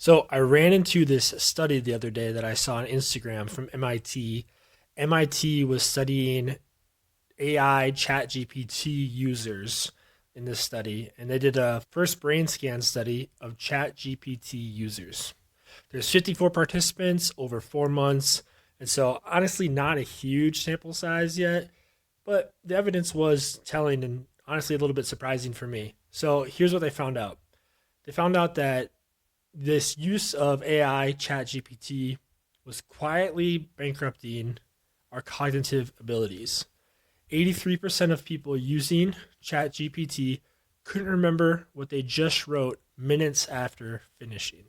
So I ran into this study the other day that I saw on Instagram from MIT. MIT was studying AI ChatGPT users in this study, and they did a first brain scan study of ChatGPT users. There's 54 participants over 4 months, and so honestly, not a huge sample size yet, but the evidence was telling and honestly a little bit surprising for me. So here's what they found out. They found out that this use of AI, ChatGPT, was quietly bankrupting our cognitive abilities. 83% of people using ChatGPT couldn't remember what they just wrote minutes after finishing.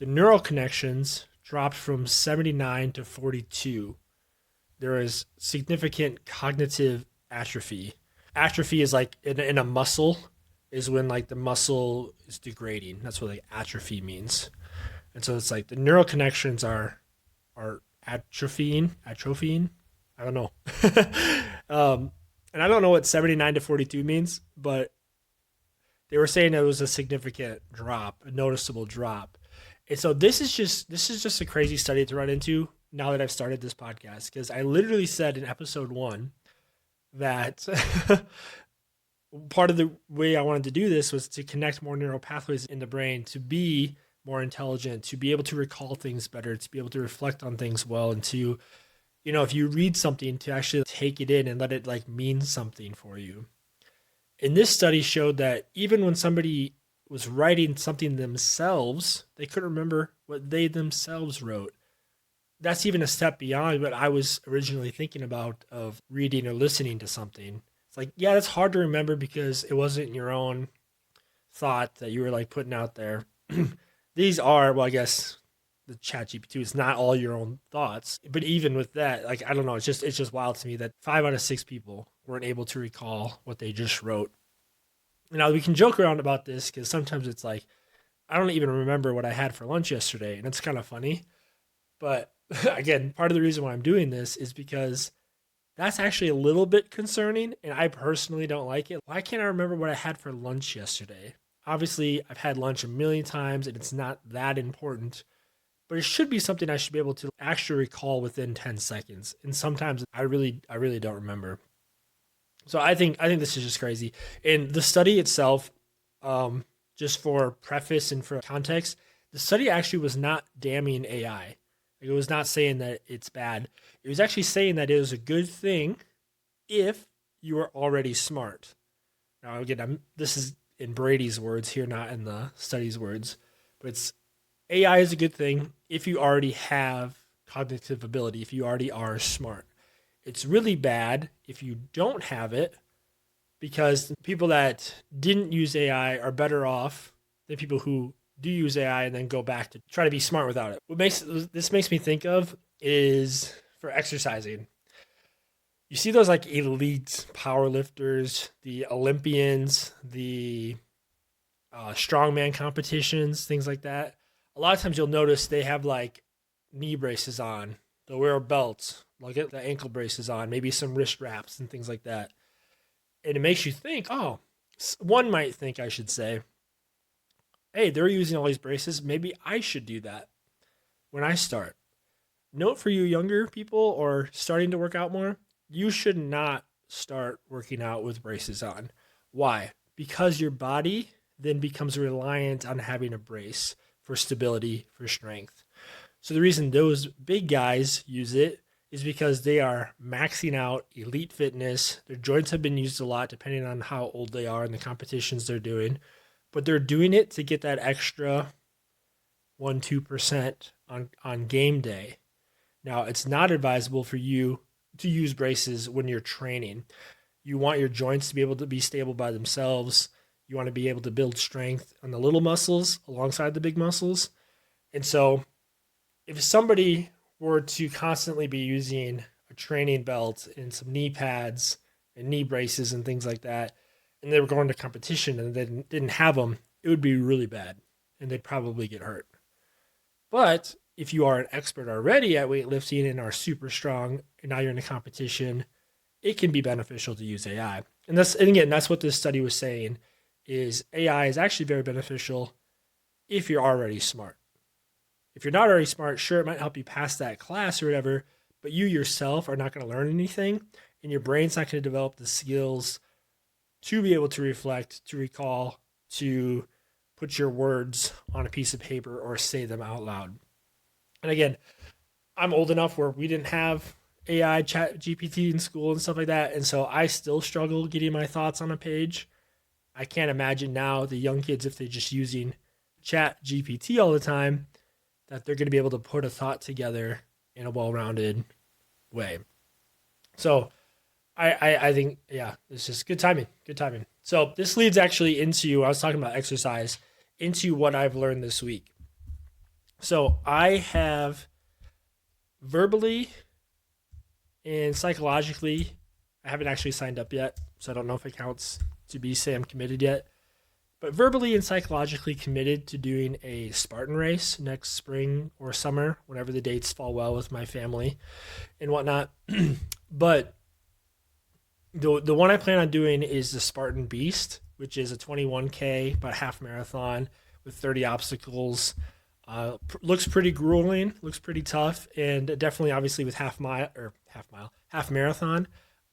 The neural connections dropped from 79 to 42. There is significant cognitive atrophy. Atrophy is like in a muscle, is when like the muscle is degrading. That's what like atrophy means. And so it's like the neural connections are atrophying. I don't know. And I don't know what 79 to 42 means, but they were saying it was a significant drop, a noticeable drop. And so this is just a crazy study to run into now that I've started this podcast, because I literally said in episode 1 that part of the way I wanted to do this was to connect more neural pathways in the brain to be more intelligent, to be able to recall things better, to be able to reflect on things well, and to, if you read something, to actually take it in and let it like mean something for you. And this study showed that even when somebody was writing something themselves, they couldn't remember what they themselves wrote. That's even a step beyond what I was originally thinking about of reading or listening to something. It's like, yeah, that's hard to remember because it wasn't your own thought that you were like putting out there. These are, well, I guess the chat GPT is not all your own thoughts. But even with that, like, I don't know, it's just wild to me that 5 out of 6 people weren't able to recall what they just wrote. Now we can joke around about this because sometimes it's like, I don't even remember what I had for lunch yesterday, and it's kind of funny. But again, part of the reason why I'm doing this is because that's actually a little bit concerning, and I personally don't like it. Why can't I remember what I had for lunch yesterday? Obviously, I've had lunch a million times, and it's not that important, but it should be something I should be able to actually recall within 10 seconds. And sometimes I really don't remember. So I think this is just crazy. And the study itself, just for preface and for context, the study actually was not damning AI. It was not saying that it's bad. It was actually saying that it was a good thing if you are already smart. Now, again, this is in Brady's words here, not in the study's words, but it's AI is a good thing if you already have cognitive ability, if you already are smart. It's really bad if you don't have it, because people that didn't use AI are better off than people who do use AI and then go back to try to be smart without it. What makes me think of is for exercising. You see those like elite power lifters, the Olympians, the strongman competitions, things like that. A lot of times you'll notice they have like knee braces on. They'll wear belts. They'll get the ankle braces on, maybe some wrist wraps and things like that. And it makes you think, oh, one might think, I should say, hey, they're using all these braces. Maybe I should do that when I start. Note for you younger people or starting to work out more, you should not start working out with braces on. Why? Because your body then becomes reliant on having a brace for stability, for strength. So the reason those big guys use it is because they are maxing out elite fitness. Their joints have been used a lot depending on how old they are and the competitions they're doing. But they're doing it to get that extra 1-2% on game day. Now, it's not advisable for you to use braces when you're training. You want your joints to be able to be stable by themselves. You want to be able to build strength on the little muscles alongside the big muscles. And so if somebody were to constantly be using a training belt and some knee pads and knee braces and things like that, and they were going to competition and they didn't have them, it would be really bad and they'd probably get hurt. But if you are an expert already at weightlifting and are super strong and now you're in a competition, it can be beneficial to use AI. And again, that's what this study was saying, is AI is actually very beneficial if you're already smart. If you're not already smart, sure, it might help you pass that class or whatever, but you yourself are not going to learn anything, and your brain's not going to develop the skills to be able to reflect, to recall, to put your words on a piece of paper or say them out loud. And again, I'm old enough where we didn't have AI, chat GPT in school and stuff like that. And so I still struggle getting my thoughts on a page. I can't imagine now the young kids, if they're just using chat GPT all the time, that they're going to be able to put a thought together in a well-rounded way. So I think, yeah, it's just good timing. Good timing. So this leads actually into, I was talking about exercise, into what I've learned this week. So I have verbally and psychologically, I haven't actually signed up yet, so I don't know if it counts to be say I'm committed yet. But verbally and psychologically committed to doing a Spartan race next spring or summer, whenever the dates fall well with my family and whatnot. But the one I plan on doing is the Spartan Beast, which is a 21K, about half marathon with 30 obstacles. Looks pretty grueling, looks pretty tough, and definitely, obviously, with half marathon,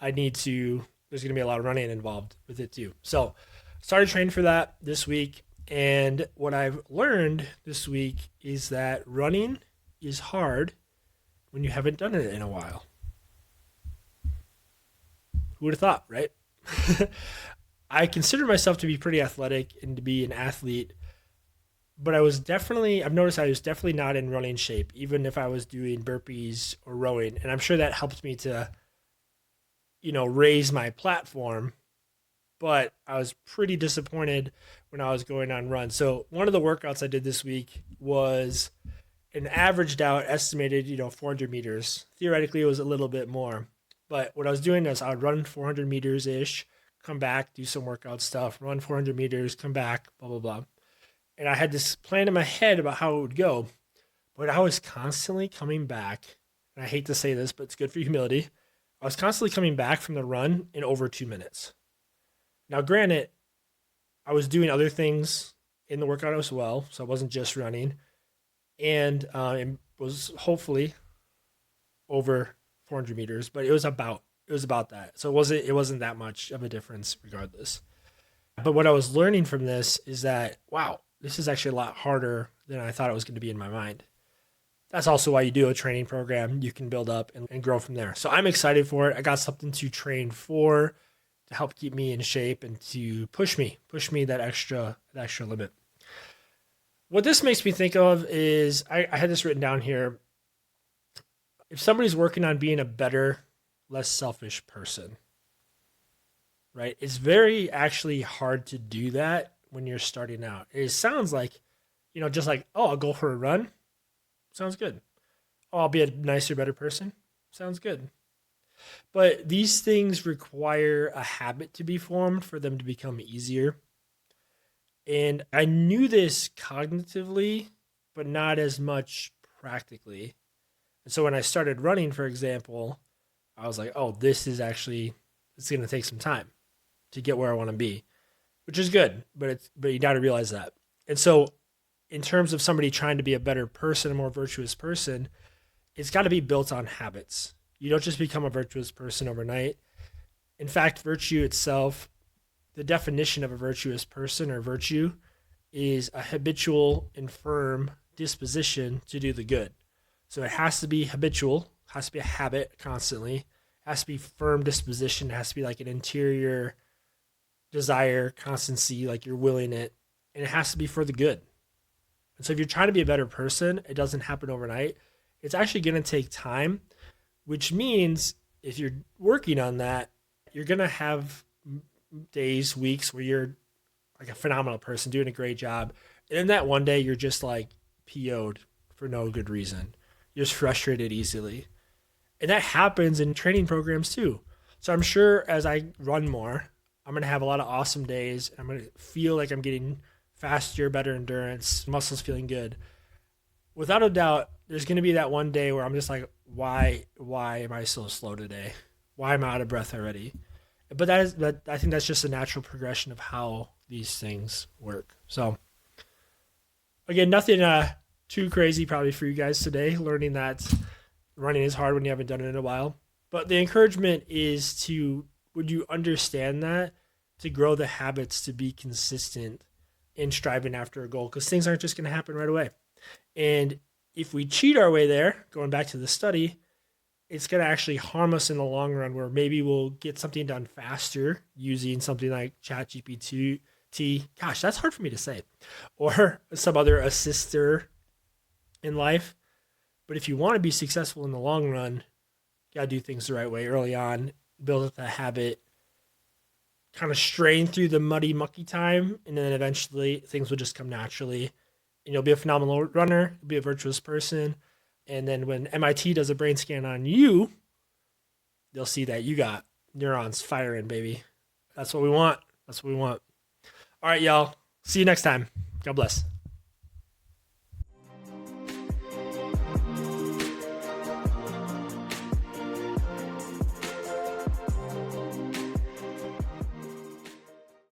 there's going to be a lot of running involved with it too. So, started training for that this week, and what I've learned this week is that running is hard when you haven't done it in a while. Who would have thought, right? I consider myself to be pretty athletic and to be an athlete, but I've noticed I was definitely not in running shape, even if I was doing burpees or rowing. And I'm sure that helped me to, raise my platform, but I was pretty disappointed when I was going on runs. So one of the workouts I did this week was an averaged out, estimated, 400 meters. Theoretically, it was a little bit more. But what I was doing is I would run 400 meters-ish, come back, do some workout stuff, run 400 meters, come back, blah, blah, blah. And I had this plan in my head about how it would go, but I was constantly coming back, and I hate to say this, but it's good for humility. I was constantly coming back from the run in over 2 minutes. Now, granted, I was doing other things in the workout as well, so I wasn't just running, and it was hopefully over 400 meters, but it was about that. So it wasn't that much of a difference regardless. But what I was learning from this is that, wow, this is actually a lot harder than I thought it was going to be in my mind. That's also why you do a training program. You can build up and grow from there. So I'm excited for it. I got something to train for to help keep me in shape and to push me that extra limit. What this makes me think of is, I had this written down here. If somebody's working on being a better, less selfish person, right? It's very actually hard to do that when you're starting out. It sounds like, just like, oh, I'll go for a run. Sounds good. Oh, I'll be a nicer, better person. Sounds good. But these things require a habit to be formed for them to become easier. And I knew this cognitively, but not as much practically. And so when I started running, for example, I was like, oh, it's going to take some time to get where I want to be, which is good, but you got to realize that. And so in terms of somebody trying to be a better person, a more virtuous person, it's got to be built on habits. You don't just become a virtuous person overnight. In fact, virtue itself, the definition of a virtuous person or virtue is a habitual and firm disposition to do the good. So it has to be habitual, has to be a habit constantly, it has to be firm disposition, it has to be like an interior desire, constancy, like you're willing it, and it has to be for the good. And so if you're trying to be a better person, it doesn't happen overnight. It's actually going to take time, which means if you're working on that, you're going to have days, weeks where you're like a phenomenal person doing a great job. And then that one day you're just like PO'd for no good reason. You're just frustrated easily. And that happens in training programs too. So I'm sure as I run more, I'm going to have a lot of awesome days. I'm going to feel like I'm getting faster, better endurance, muscles feeling good. Without a doubt, there's going to be that one day where I'm just like, why am I so slow today? Why am I out of breath already? But I think that's just a natural progression of how these things work. So Again, nothing too crazy probably for you guys today, learning that running is hard when you haven't done it in a while. But the encouragement is to, would you understand that, to grow the habits to be consistent in striving after a goal? Because things aren't just going to happen right away. And if we cheat our way there, going back to the study, it's going to actually harm us in the long run, where maybe we'll get something done faster using something like ChatGPT. Gosh, that's hard for me to say. Or some other assister in life. But if you want to be successful in the long run, you got to do things the right way early on, build up that habit, kind of strain through the muddy, mucky time, and then eventually things will just come naturally. And you'll be a phenomenal runner, you'll be a virtuous person. And then when MIT does a brain scan on you, they'll see that you got neurons firing, baby. That's what we want. That's what we want. All right, y'all. See you next time. God bless.